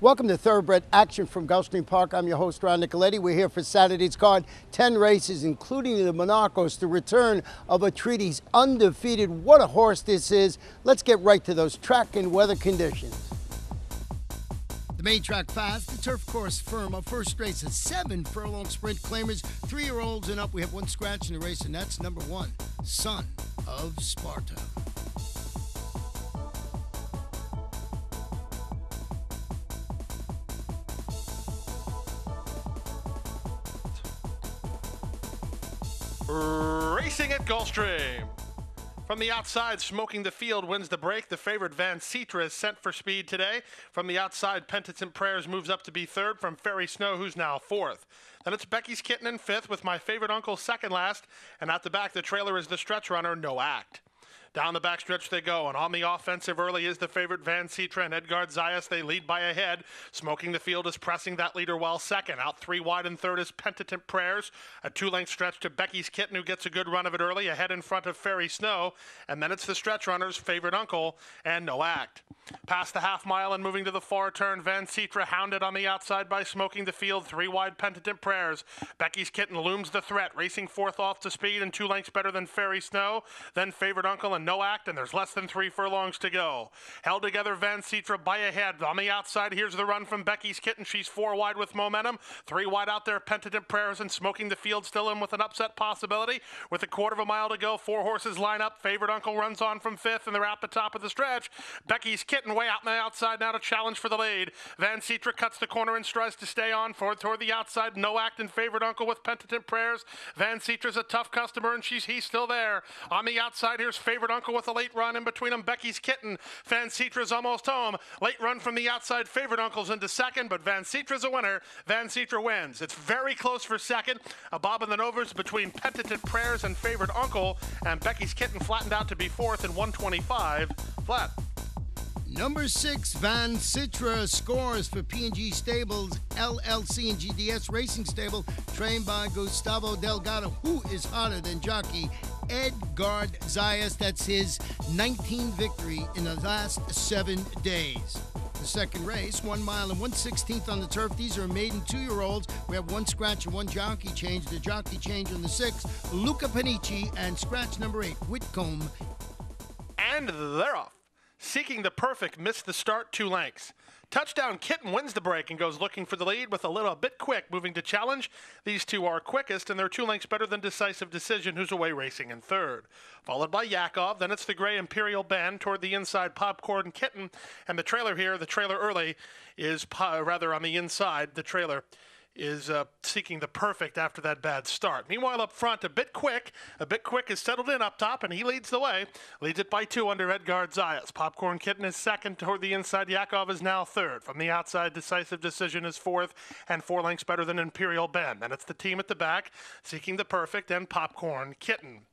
Welcome to Thoroughbred Action from Gulfstream Park. I'm your host, Ron Nicoletti. We're here for Saturday's card. 10 races, including the Monarchos, the return of a treaty's undefeated. What a horse this is. Let's get right to those track and weather conditions. The main track fast, the turf course firm. Our first race is 7 furlong sprint claimers, 3-year-olds and up. We have one scratch in the race, and that's number 1, Son of Sparta. Racing at Gulfstream. From the outside, Smoking the Field wins the break. The favorite Van Citra is sent for speed today. From the outside, Penitent Prayers moves up to be third from Fairy Snow, who's now fourth. Then it's Becky's Kitten in fifth with My Favorite Uncle second last. And at the back, the trailer is the stretch runner, No Act. Down the backstretch they go, and on the offensive early is the favorite Van Citra and Edgard Zayas. They lead by a head. Smoking the Field is pressing that leader while second. Out 3 wide and third is Penitent Prayers. A 2-length stretch to Becky's Kitten, who gets a good run of it early, ahead in front of Fairy Snow. And then it's the stretch runners, Favorite Uncle and No Act. Past the half mile and moving to the far turn, Van Citra hounded on the outside by Smoking the Field. 3 wide Penitent Prayers. Becky's Kitten looms the threat, racing fourth off to speed and 2 lengths better than Fairy Snow. Then Favorite Uncle and No Act, and there's less than 3 furlongs to go. Held together, Van Citra by a head. On the outside, here's the run from Becky's Kitten. She's 4 wide with momentum. 3 wide out there, Penitent Prayers and Smoking the Field still in with an upset possibility. With a quarter of a mile to go, 4 horses line up. Favorite Uncle runs on from 5th, and they're at the top of the stretch. Becky's Kitten way out on the outside now to challenge for the lead. Van Citra cuts the corner and tries to stay on toward the outside. No Act and Favorite Uncle with Penitent Prayers. Van Citra's a tough customer, and he's still there. On the outside, here's Favorite Uncle with a late run. In between them, Becky's Kitten. Van Citra's almost home. Late run from the outside. Favorite Uncle's into second, but Van Citra's a winner. Van Citra wins. It's very close for second. A bob in the novers between Penitent Prayers and Favorite Uncle, and Becky's Kitten flattened out to be fourth in 125 flat. Number 6, Van Citra scores for P&G Stables, LLC and GDS Racing Stable, trained by Gustavo Delgado, who is hotter than jockey Edgard Zayas. That's his 19th victory in the last 7 days. The second race, 1 mile and 1/16 on the turf. These are maiden 2-year-olds. We have one scratch and one jockey change. The jockey change on the 6th, Luca Panici, and scratch number 8, Whitcomb. And they're off. Seeking the Perfect missed the start 2 lengths. Touchdown Kitten wins the break and goes looking for the lead with a little bit quick moving to challenge. These two are quickest, and they're 2 lengths better than Decisive Decision, who's away racing in third. Followed by Yakov, then it's the gray Imperial Band toward the inside, Popcorn Kitten. And the trailer here, the trailer early, is rather on the inside. The trailer is Seeking the Perfect after that bad start. Meanwhile, up front, a bit quick is settled in up top, and he leads the way. Leads it by 2 under Edgard Zayas. Popcorn Kitten is second toward the inside. Yakov is now third. From the outside, Decisive Decision is fourth, and 4 lengths better than Imperial Bend. Then it's the team at the back, Seeking the Perfect and Popcorn Kitten.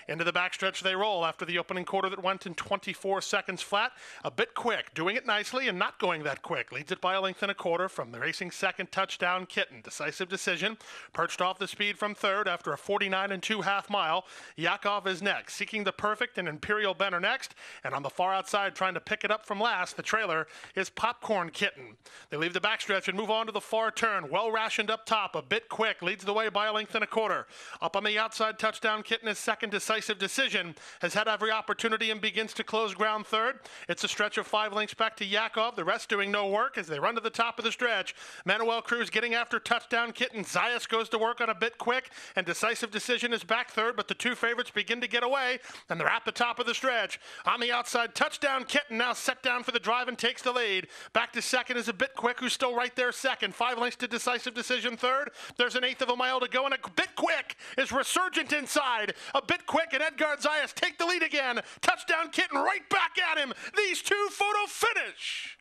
Into the backstretch they roll after the opening quarter that went in 24 seconds flat. A bit quick, doing it nicely and not going that quick. Leads it by 1 1/4 lengths from the racing second, Touchdown Kitten. Decisive Decision, perched off the speed from third after a 49 2/2 mile. Yakov is next. Seeking the Perfect and Imperial Ben are next. And on the far outside, trying to pick it up from last, the trailer is Popcorn Kitten. They leave the backstretch and move on to the far turn. Well rationed up top, a bit quick, leads the way by 1 1/4 lengths. Up on the outside, Touchdown Kitten is second. Decisive Decision has had every opportunity and begins to close ground third. It's a stretch of 5 lengths back to Yakov. The rest doing no work as they run to the top of the stretch. Manuel Cruz getting after Touchdown Kitten. Zayas goes to work on a bit quick, and Decisive Decision is back third, but the 2 favorites begin to get away, and they're at the top of the stretch. On the outside, Touchdown Kitten now set down for the drive and takes the lead. Back to second is a bit quick, who's still right there second. 5 lengths to Decisive Decision third. There's an 1/8 of a mile to go, and a bit quick is Resurgent inside. A bit quick, and Edgard Zayas take the lead again. Touchdown Kitten right back at him. These two photo finish.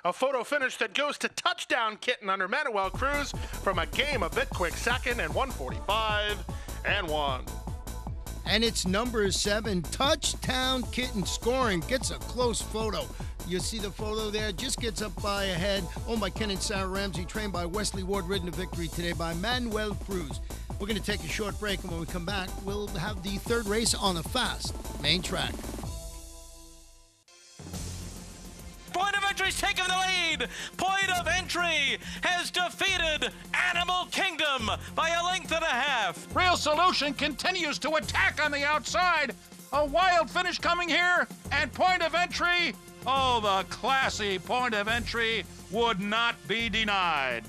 A photo finish that goes to Touchdown Kitten under Manuel Cruz from a game a bit quick second and 1:45 and 1. And it's number 7, Touchdown Kitten scoring. Gets a close photo. You see the photo there, just gets up by a head. Owned by Ken and Sarah Ramsey, trained by Wesley Ward, ridden to victory today by Manuel Cruz. We're going to take a short break, and when we come back, we'll have the third race on the fast main track. Point of Entry's taking the lead. lead. Point of Entry has defeated Animal Kingdom by a length and a half. Real Solution continues to attack on the outside. A wild finish coming here, and Point of Entry, oh, the classy Point of Entry would not be denied.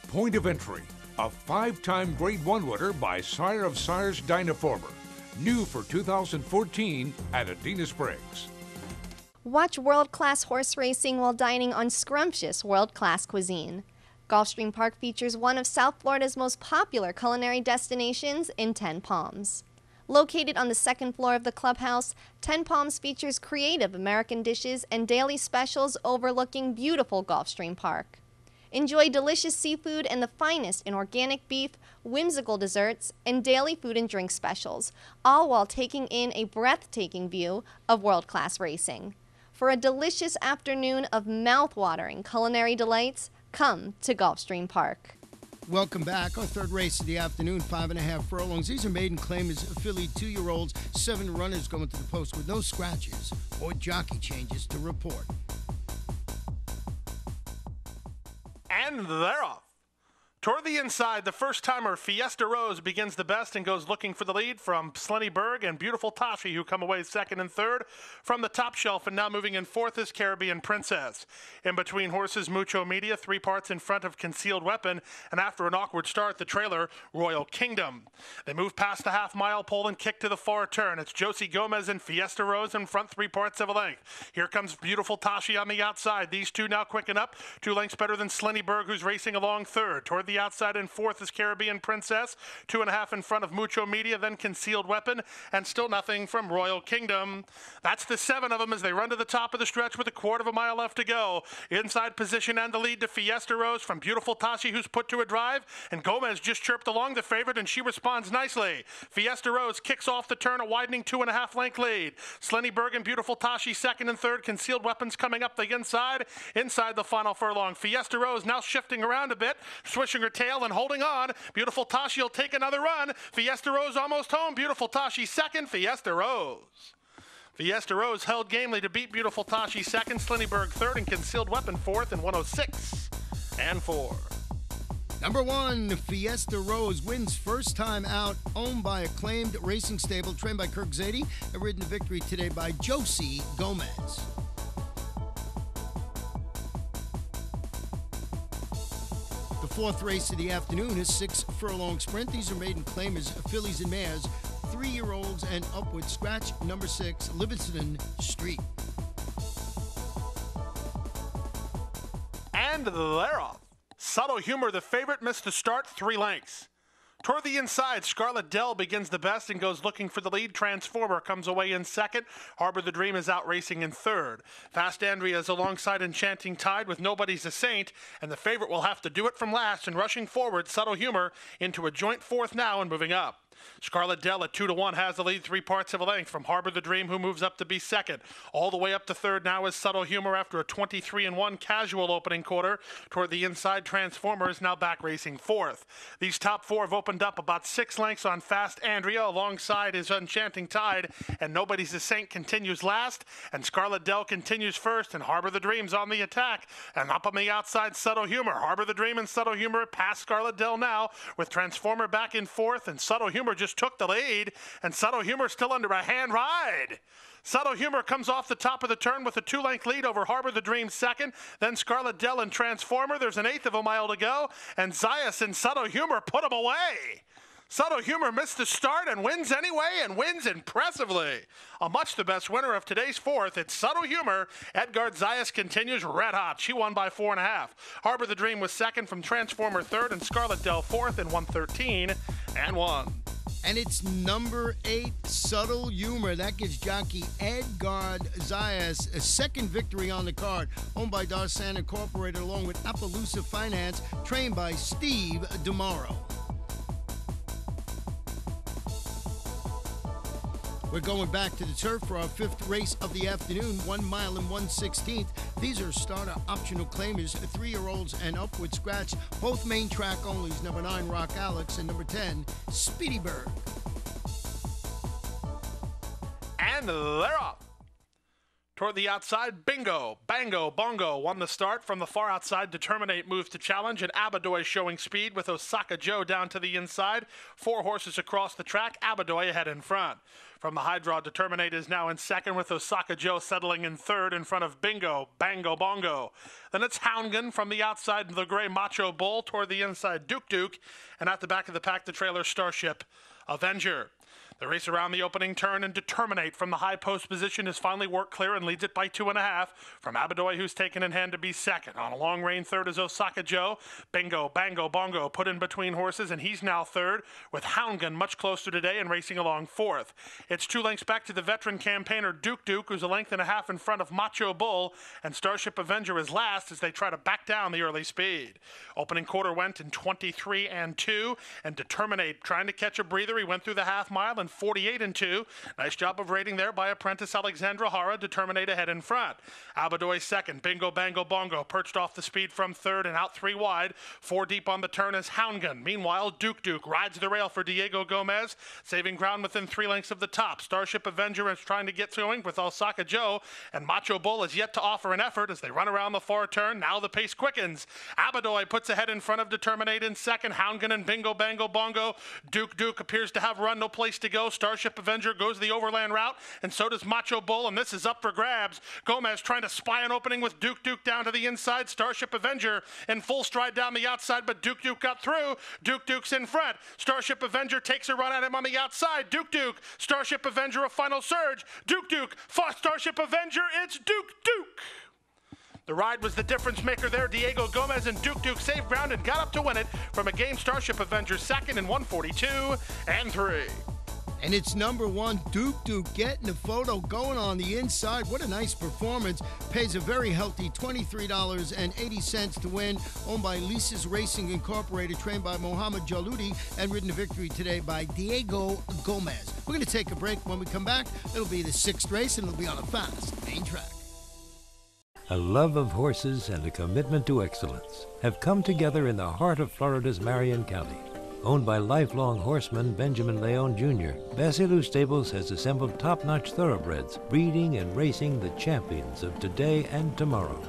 Point of Entry, a 5-time Grade 1 winner by Sire of Sires Dynaformer. New for 2014 at Adena Springs. Watch world-class horse racing while dining on scrumptious world-class cuisine. Gulfstream Park features one of South Florida's most popular culinary destinations in Ten Palms. Located on the second floor of the clubhouse, Ten Palms features creative American dishes and daily specials overlooking beautiful Gulfstream Park. Enjoy delicious seafood and the finest in organic beef, whimsical desserts, and daily food and drink specials, all while taking in a breathtaking view of world-class racing. For a delicious afternoon of mouth-watering culinary delights, come to Gulfstream Park. Welcome back. Our third race of the afternoon, 5.5 furlongs. These are maiden claimers, filly 2-year-olds, 7 runners going to the post with no scratches or jockey changes to report. And they're off. Toward the inside, the first-timer Fiesta Rose begins the best and goes looking for the lead from Slennyberg and Beautiful Tashi, who come away second and third from the top shelf, and now moving in fourth is Caribbean Princess. In between horses, Mucho Media, 3 parts in front of Concealed Weapon, and after an awkward start, the trailer, Royal Kingdom. They move past the half-mile pole and kick to the far turn. It's Josie Gomez and Fiesta Rose in front, 3 parts of a length. Here comes Beautiful Tashi on the outside. These two now quicken up, 2 lengths better than Slennyberg, who's racing along third. Toward the outside in fourth is Caribbean Princess, 2.5 in front of Mucho Media, then Concealed Weapon, and still nothing from Royal Kingdom. That's the 7 of them as they run to the top of the stretch with a quarter of a mile left to go. Inside position and the lead to Fiesta Rose from Beautiful Tashi, who's put to a drive, and Gomez just chirped along the favorite, and she responds nicely. Fiesta Rose kicks off the turn, a widening 2.5 length lead. Slennyberg and Beautiful Tashi second and third. Concealed Weapons coming up the inside the final furlong. Fiesta Rose now shifting around a bit, swishing her tail and holding on. Beautiful Tashi will take another run. Fiesta Rose almost home. Beautiful Tashi second. Fiesta Rose. Fiesta Rose held gamely to beat Beautiful Tashi second. Slennyberg third and Concealed Weapon fourth in 106 and 4. Number 1, Fiesta Rose wins first time out, owned by Acclaimed Racing Stable, trained by Kirk Zadie, and ridden to victory today by Josie Gomez. The fourth race of the afternoon is 6 furlong sprint. These are maiden claimers, fillies and mares, 3-year-olds and upward. Scratch number 6, Livingston Street. And they're off. Subtle Humor, the favorite, missed the start 3 lengths. Toward the inside, Scarlet Dell begins the best and goes looking for the lead. Transformer comes away in second. Harbor the Dream is out racing in third. Fast Andrea is alongside Enchanting Tide with Nobody's a Saint, and the favorite will have to do it from last. And rushing forward, Subtle Humor into a joint fourth now and moving up. Scarlet Dell at 2-1 has the lead 3 parts of a length from Harbor the Dream, who moves up to be second. All the way up to third now is Subtle Humor after a 23-1 casual opening quarter. Toward the inside, Transformer is now back racing fourth. These top 4 have opened up about 6 lengths on Fast Andrea. Alongside is Enchanting Tide, and Nobody's a Saint continues last, and Scarlet Dell continues first, and Harbor the Dream's on the attack. And up on the outside, Subtle Humor. Harbor the Dream and Subtle Humor past Scarlet Dell now, with Transformer back in fourth, and Subtle Humor just took the lead, and Subtle Humor still under a hand ride. Subtle Humor comes off the top of the turn with a 2-length lead over Harbor the Dream second, then Scarlet Dell and Transformer. There's an 1/8 of a mile to go, and Zayas and Subtle Humor put him away. Subtle Humor missed the start and wins anyway, and wins impressively. A much the best winner of today's fourth, it's Subtle Humor. Edgard Zayas continues red hot. She won by 4.5. Harbor the Dream was second from Transformer third, and Scarlet Dell fourth in 113 and 1. And it's number 8, Subtle Humor. That gives jockey Edgard Zayas a second victory on the card. Owned by Darsan Incorporated along with Appaloosa Finance, trained by Steve DeMauro. We're going back to the turf for our 5th race of the afternoon, 1 mile and 1/16. These are starter optional claimers, 3-year-olds and upward. Scratch both main track onlys, number 9, Rock Alex, and number 10, Speedy Bird. And they're off. Toward the outside, Bingo, Bango, Bongo won the start. From the far outside, Determinate moves to challenge, and Abadoy showing speed with Osaka Joe down to the inside. 4 horses across the track, Abadoy ahead in front. From the high draw, Determinate is now in second, with Osaka Joe settling in third in front of Bingo, Bango, Bongo. Then it's Houndgan from the outside, the gray Macho Bull toward the inside, Duke, and at the back of the pack, the trailer Starship Avenger. The race around the opening turn, and Determinate from the high post position has finally worked clear and leads it by 2.5 from Abadoy, who's taken in hand to be second. On a long rein third is Osaka Joe. Bingo, Bango, Bongo put in between horses, and he's now third, with Houndgan much closer today and racing along fourth. It's 2 lengths back to the veteran campaigner Duke, who's a length and a half in front of Macho Bull, and Starship Avenger is last as they try to back down the early speed. Opening quarter went in 23-2, and Determinate trying to catch a breather. He went through the half mile and 48-2. Nice job of rating there by apprentice Alexandra Hara. Determinate ahead in front. Abadoy second. Bingo, Bango, Bongo perched off the speed from third and out 3 wide. 4 deep on the turn is Houndgan. Meanwhile, Duke rides the rail for Diego Gomez, saving ground within 3 lengths of the top. Starship Avenger is trying to get going with Osaka Joe, and Macho Bull is yet to offer an effort as they run around the far turn. Now the pace quickens. Abadoy puts ahead in front of Determinate in second. Houndgan and Bingo, Bango, Bongo. Duke appears to have run no place to go. Starship Avenger goes the overland route, and so does Macho Bull, and this is up for grabs. Gomez trying to spy an opening with Duke down to the inside. Starship Avenger in full stride down the outside, but Duke got through. Duke's in front. Starship Avenger takes a run at him on the outside. Duke. Starship Avenger a final surge. Duke. Starship Avenger, it's Duke. The ride was the difference maker there. Diego Gomez and Duke saved ground and got up to win it from a game Starship Avenger second in 142-3. And it's number 1, Duke getting the photo going on the inside. What a nice performance. Pays a very healthy $23.80 to win. Owned by Lisa's Racing Incorporated, trained by Mohamed Jaludi, and ridden to victory today by Diego Gomez. We're going to take a break. When we come back, it'll be the 6th race, and it'll be on a fast main track. A love of horses and a commitment to excellence have come together in the heart of Florida's Marion County. Owned by lifelong horseman Benjamin Leon Jr., Basilou Stables has assembled top-notch thoroughbreds, breeding and racing the champions of today and tomorrow.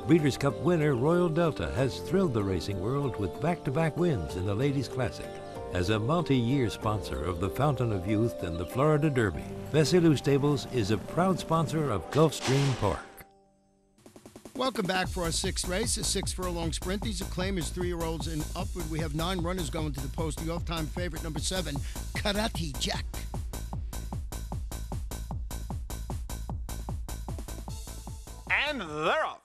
Breeders' Cup winner Royal Delta has thrilled the racing world with back-to-back wins in the Ladies' Classic. As a multi-year sponsor of the Fountain of Youth and the Florida Derby, Basilou Stables is a proud sponsor of Gulfstream Park. Welcome back for our 6th race, a 6-furlong sprint. These are claimers, 3-year-olds and upward. We have 9 runners going to the post. The all-time favorite, number 7, Karate Jack. And they're off.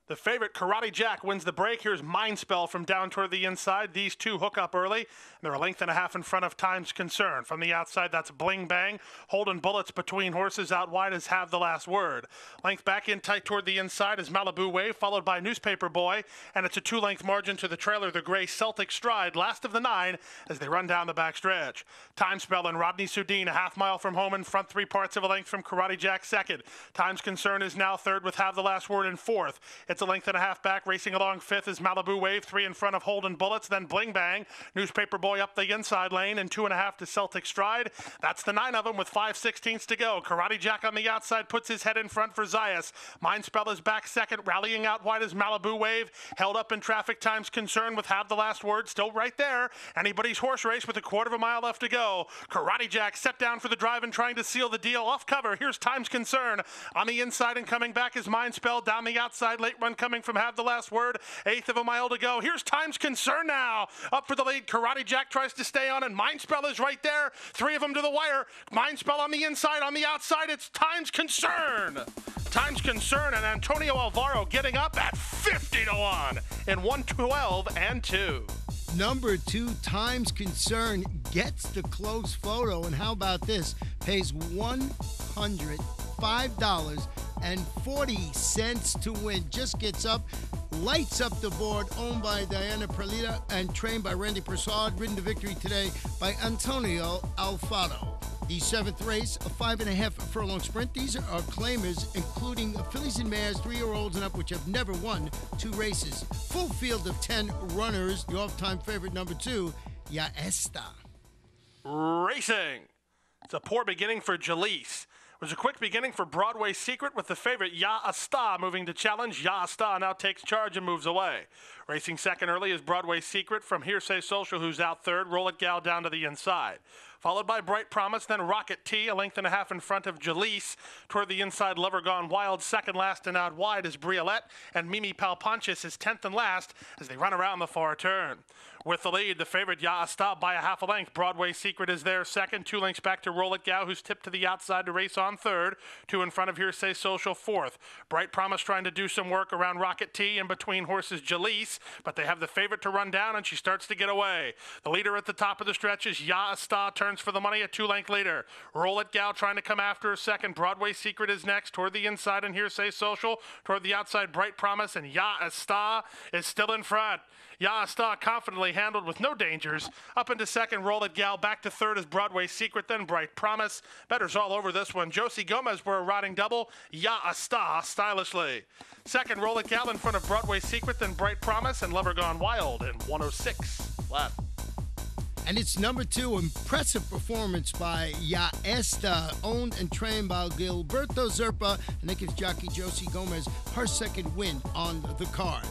The favorite, Karate Jack, wins the break. Here's Mind Spell from down toward the inside. These 2 hook up early. They're a length and a half in front of Time's Concern. From the outside, that's Bling Bang. Holding bullets between horses out wide as Have the Last Word. Length back in tight toward the inside is Malibu Wave, followed by Newspaper Boy. And it's a 2-length margin to the trailer, the gray Celtic Stride, last of the 9 as they run down the back stretch. Time Spell and Rodney Sudine, a half mile from home in front, 3 parts of a length from Karate Jack second. Time's Concern is now third with Have the Last Word in fourth. It's a length and a half back. Racing along fifth is Malibu Wave, 3 in front of Holden Bullets, then Bling Bang. Newspaper Boy up the inside lane, and 2.5 to Celtic Stride. That's the 9 of them with 5/16 to go. Karate Jack on the outside puts his head in front for Zayas. Mind Spell is back second. Rallying out wide is Malibu Wave. Held up in traffic, Time's Concern with Have the Last Word still right there. Anybody's horse race with a 1/4 mile left to go. Karate Jack set down for the drive and trying to seal the deal. Off cover, here's Time's Concern. On the inside and coming back is Mind Spell. Down the outside, late run coming from Have the Last Word. 1/8 of a mile to go. Here's Time's Concern now. Up for the lead. Karate Jack tries to stay on, and Mind Spell is right there. 3 of them to the wire. Mind Spell on the inside. On the outside, it's Time's Concern. Time's Concern and Antonio Alvaro getting up at 50-1 in 112-2. Number 2, Time's Concern, gets the close photo. And how about this? Pays $105.40 to win. Just gets up, lights up the board. Owned by Diana Perlita and trained by Randy Prasad. Ridden to victory today by Antonio Alfaro. The 7th race, a 5.5 furlong sprint. These are our claimers, including fillies and mares, 3-year-olds and up, which have never won 2 races. Full field of 10 runners. The off-time favorite, number 2, Ya Esta. Racing. It's a poor beginning for Jalise. It was a quick beginning for Broadway Secret with the favorite Ya Asta moving to challenge. Ya Asta now takes charge and moves away. Racing second early is Broadway Secret from Hearsay Social, who's out third. Roll It Gal down to the inside. Followed by Bright Promise, then Rocket T, a length and a half in front of Jalise. Toward the inside, Lover Gone Wild. Second last and out wide is Briolette, and Mimi Palponchis is 10th and last as they run around the far turn. With the lead, the favorite Ya Asta by a half a length. Broadway Secret is there second. 2 lengths back to Roll It Gal, who's tipped to the outside to race on third. 2 in front of Hearsay Social fourth. Bright Promise trying to do some work around Rocket T and between horses Jalise, but they have the favorite to run down, and she starts to get away. The leader at the top of the stretch is Ya Asta, turns for the money, a 2-length leader. Roll It Gal trying to come after her second. Broadway Secret is next. Toward the inside and Hearsay Social. Toward the outside, Bright Promise, and Ya Asta is still in front. Ya Asta confidently handled with no dangers. Up into second, Roll It Gal. Back to third is Broadway Secret, then Bright Promise. Better's all over this one. Josie Gomez were a riding double. Ya Asta stylishly. Second, Roll It Gal in front of Broadway Secret, then Bright Promise, and Lover Gone Wild in 106 left. And it's number 2, impressive performance by Ya Esta, owned and trained by Gilberto Zerpa, and that gives jockey Josie Gomez her second win on the card.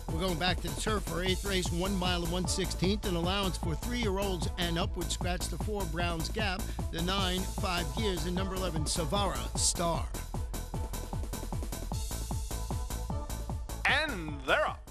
We're going back to the turf for 8th race, 1 mile and 1/16, an allowance for 3-year-olds and upward. Scratch the 4, Brown's Gap, the 9, 5 Gears, and number 11, Savara Star. And they're up.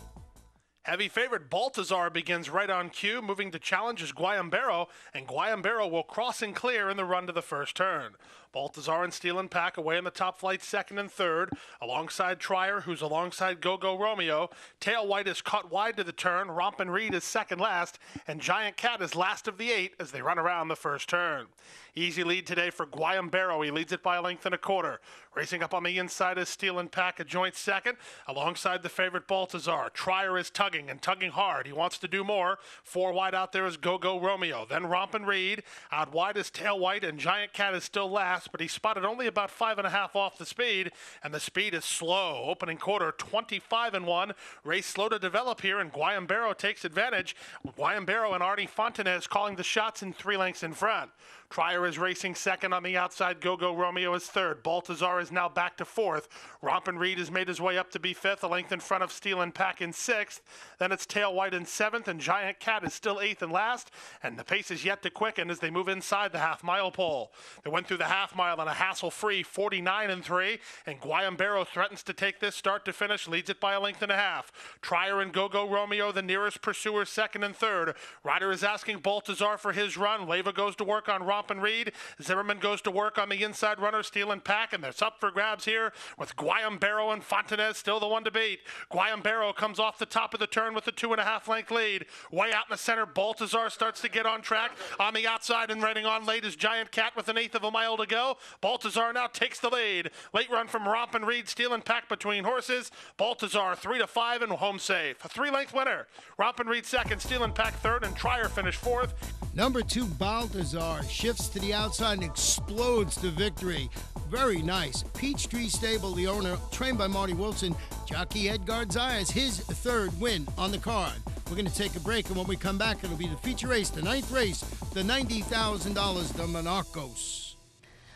Heavy favorite Baltazar begins right on cue. Moving to challenge is Guayambero, and Guayambero will cross and clear in the run to the first turn. Baltazar and Steel and Pack away in the top flight, second and third, alongside Trier, who's alongside Go-Go Romeo. Tail White is caught wide to the turn. Rompin' Reed is second last, and Giant Cat is last of the 8 as they run around the first turn. Easy lead today for Guayambero. He leads it by a length and a quarter. Racing up on the inside is Steel and Pack, a joint second, alongside the favorite Baltazar. Trier is tugging and tugging hard. He wants to do more. 4 wide out there is Go-Go Romeo. Then Rompin' Reed. Out wide is Tail White, and Giant Cat is still last, but he's spotted only about 5.5 off the speed, and the speed is slow. Opening quarter, 25-1. Race slow to develop here, and Guayambero takes advantage. Guayambero and Artie Fontanez calling the shots in 3 lengths in front. Trier is racing second on the outside. Go-Go Romeo is third. Baltazar is now back to fourth. Rompin' Reed has made his way up to be fifth, a length in front of Steel and Pack in sixth. Then it's Tail White in seventh, and Giant Cat is still eighth and last. And the pace is yet to quicken as they move inside the half-mile pole. They went through the half-mile on a hassle-free 49-3, and Guayambero threatens to take this start to finish, leads it by a length and a half. Trier and Go-Go Romeo, the nearest pursuers, second and third. Ryder is asking Baltazar for his run. Leyva goes to work on Rompin' Reed. Zimmerman goes to work on the inside runner, Steel and Pack, and it's up for grabs here with Guayambero and Fontanez still the one to beat. Guayambero comes off the top of the turn with a 2.5 length lead. Way out in the center, Baltazar starts to get on track. On the outside and riding on late is Giant Cat with 1/8 of a mile to go. Baltazar now takes the lead. Late run from Rompin' Reed, Steel and Pack between horses. Baltazar 3-5 and home safe. A 3-length winner. Rompin' Reed second, Steel and Pack third, and Trier finished fourth. Number 2, Baltazar, shifts to the outside and explodes to victory. Very nice. Peachtree Stable, the owner, trained by Marty Wilson. Jockey Edgar Zayas, his 3rd win on the card. We're going to take a break, and when we come back, it'll be the feature race, the 9th race, the $90,000, the Monarcos.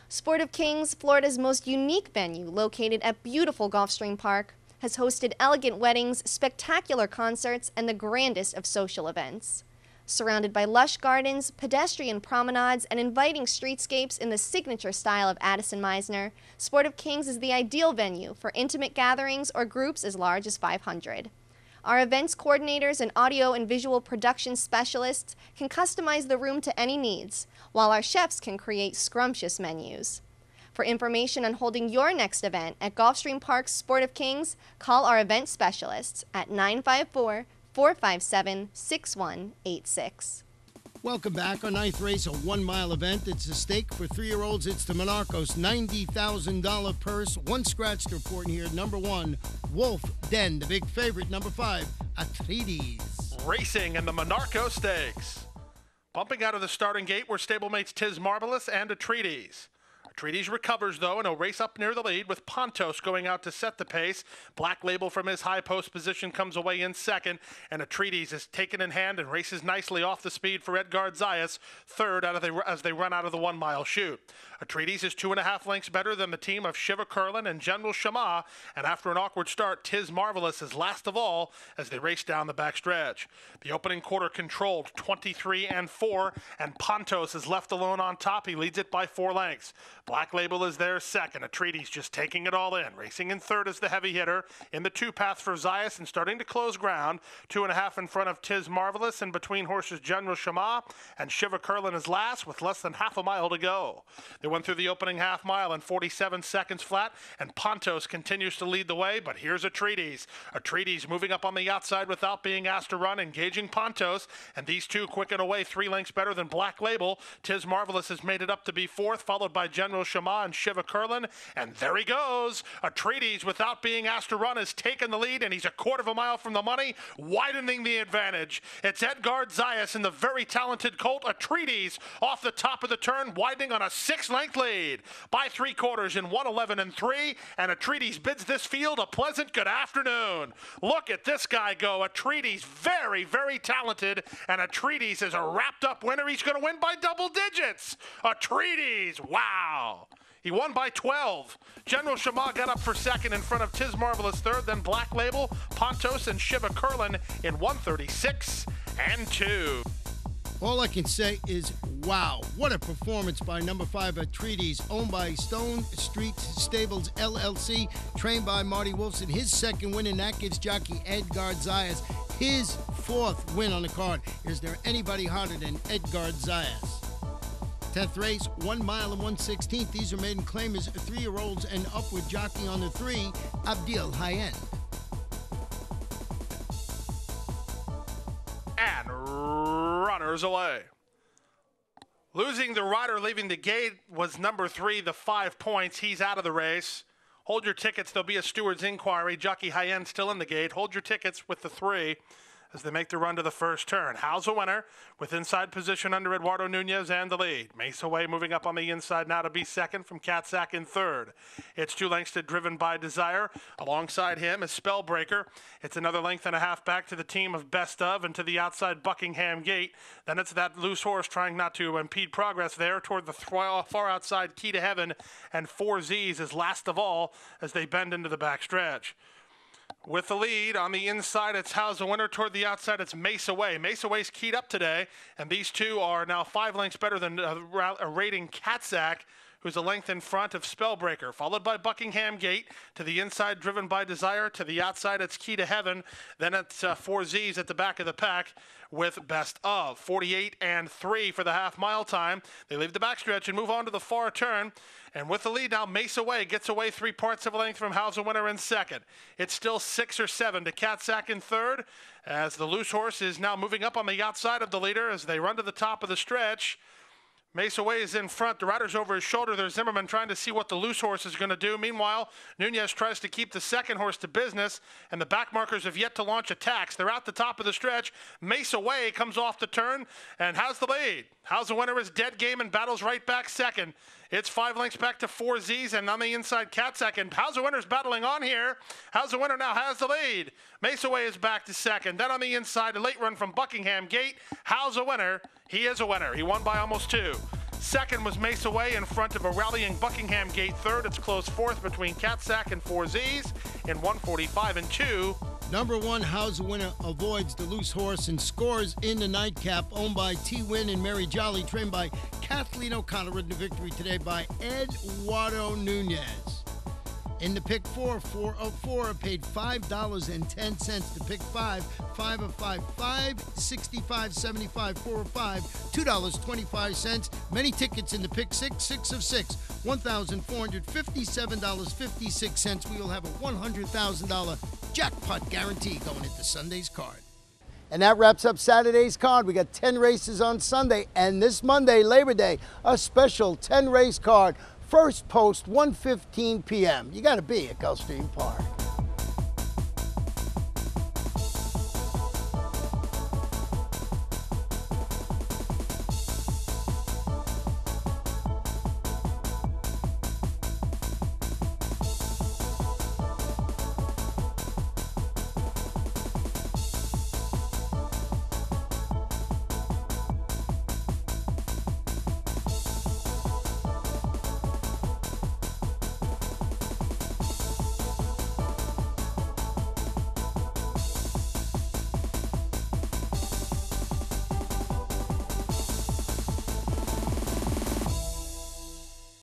Sport of Kings, Florida's most unique venue, located at beautiful Gulfstream Park, has hosted elegant weddings, spectacular concerts, and the grandest of social events. Surrounded by lush gardens, pedestrian promenades, and inviting streetscapes in the signature style of Addison Meisner, Sport of Kings is the ideal venue for intimate gatherings or groups as large as 500. Our events coordinators and audio and visual production specialists can customize the room to any needs, while our chefs can create scrumptious menus. For information on holding your next event at Gulfstream Park's Sport of Kings, call our event specialists at 954-457-6186. Welcome back. Our 9th race, a 1-mile event. It's a stake for 3-year-olds. It's the Monarcos $90,000 purse. 1 scratch to report here. Number 1, Wolf Den. The big favorite, number 5, Atreides. Racing in the Monarco Stakes. Bumping out of the starting gate were stablemates Tiz Marvelous and Atreides. Atreides recovers, though, and he'll race up near the lead with Pontos going out to set the pace. Black Label from his high post position comes away in second, and Atreides is taken in hand and races nicely off the speed for Edgard Zayas, third as they run out of the 1 mile chute. Atreides is 2.5 lengths better than the team of Shiva Kurlan and General Shama, and after an awkward start, Tiz Marvelous is last of all as they race down the backstretch. The opening quarter controlled 23-4, and Pontos is left alone on top. He leads it by 4 lengths. Black Label is there second. Atreides just taking it all in. Racing in third is the heavy hitter. In the 2-path for Zayas and starting to close ground. 2.5 in front of Tiz Marvelous, and between horses General Shama and Shiva Kurlan is last with less than half a mile to go. They went through the opening half mile in 47 seconds flat, and Pontos continues to lead the way, but here's Atreides. Atreides moving up on the outside without being asked to run, engaging Pontos, and these two quicken away 3 lengths better than Black Label. Tiz Marvelous has made it up to be fourth, followed by General Shama and Shiva Kurlan, and there he goes. Atreides, without being asked to run, has taken the lead, and he's 1/4 mile from the money, widening the advantage. It's Edgard Zayas and the very talented colt Atreides off the top of the turn, widening on a 6-length lead by 3/4 in 1:11.3, and Atreides bids this field a pleasant good afternoon. Look at this guy go. Atreides, very, very talented, and Atreides is a wrapped-up winner. He's going to win by double digits. Atreides, wow. He won by 12. General Shama got up for second in front of Tiz Marvelous third, then Black Label, Pontos, and Shiva Kurlan in 1:36.2. All I can say is, wow, what a performance by number 5 Atreides, owned by Stone Street Stables LLC, trained by Marty Wolfson. His second win, and that gives jockey Edgard Zayas his 4th win on the card. Is there anybody harder than Edgard Zayas? 10th race, 1 mile and 1/16. These are maiden claimers, 3-year-olds and upward. Jockey on the 3, Abdil Hayend. And runners away. Losing the rider leaving the gate was number 3, the 5 points. He's out of the race. Hold your tickets. There'll be a steward's inquiry. Jockey Hayend still in the gate. Hold your tickets with the 3 as they make the run to the first turn. How's a winner with inside position under Eduardo Nunez and the lead. Mesa Way moving up on the inside now to be second from Katzak in third. It's 2 lengths to Driven by Desire. Alongside him is Spellbreaker. It's another 1.5 lengths back to the team of Best Of and to the outside Buckingham Gate. Then it's that loose horse trying not to impede progress there toward the far outside Key to Heaven, and 4Z's is last of all as they bend into the backstretch. With the lead on the inside, it's How's a Winner. Toward the outside, it's Mesa Way. Mesa Way's keyed up today, and these two are now 5 lengths better than rating Katzak, who's a length in front of Spellbreaker, followed by Buckingham Gate. To the inside, Driven by Desire. To the outside, it's Key to Heaven. Then it's 4Z's at the back of the pack with Best Of. 48-3 for the half-mile time. They leave the backstretch and move on to the far turn. And with the lead now, Mesa Way gets away 3/4 of a length from How's a Winner in second. It's still 6 or 7 to Katzak in third, as the loose horse is now moving up on the outside of the leader as they run to the top of the stretch. Mesa Way is in front. The rider's over his shoulder. There's Zimmerman trying to see what the loose horse is going to do. Meanwhile, Nunez tries to keep the second horse to business, and the back markers have yet to launch attacks. They're at the top of the stretch. Mesa Way comes off the turn and has the lead. How's a Winner is dead game and battles right back second. It's 5 lengths back to 4Z's, and on the inside, Katzak. And How's a Winner's battling on here. How's a Winner now has the lead. Mesa Way is back to second. Then on the inside, a late run from Buckingham Gate. How's a Winner. He is a winner. He won by almost 2. Second was Mesa Way in front of a rallying Buckingham Gate. Third, it's close fourth between Katzak and 4Z's in 1:45.2. Number 1, How's a Winner avoids the loose horse and scores in the nightcap, owned by T-Win and Mary Jolly, trained by Kathleen O'Connor, ridden to victory today by Eduardo Nunez. In the pick 4, 4 of 4 paid $5.10 to pick 5, 5 of 5, 5, 65, 75, 4 of 5, $2.25. Many tickets in the pick 6, 6 of 6, $1,457.56. We will have a $100,000 jackpot guarantee going into Sunday's card. And that wraps up Saturday's card. We got 10 races on Sunday, and this Monday, Labor Day, a special 10-race card. First post, 1:15 p.m. You got to be at Gulfstream Park.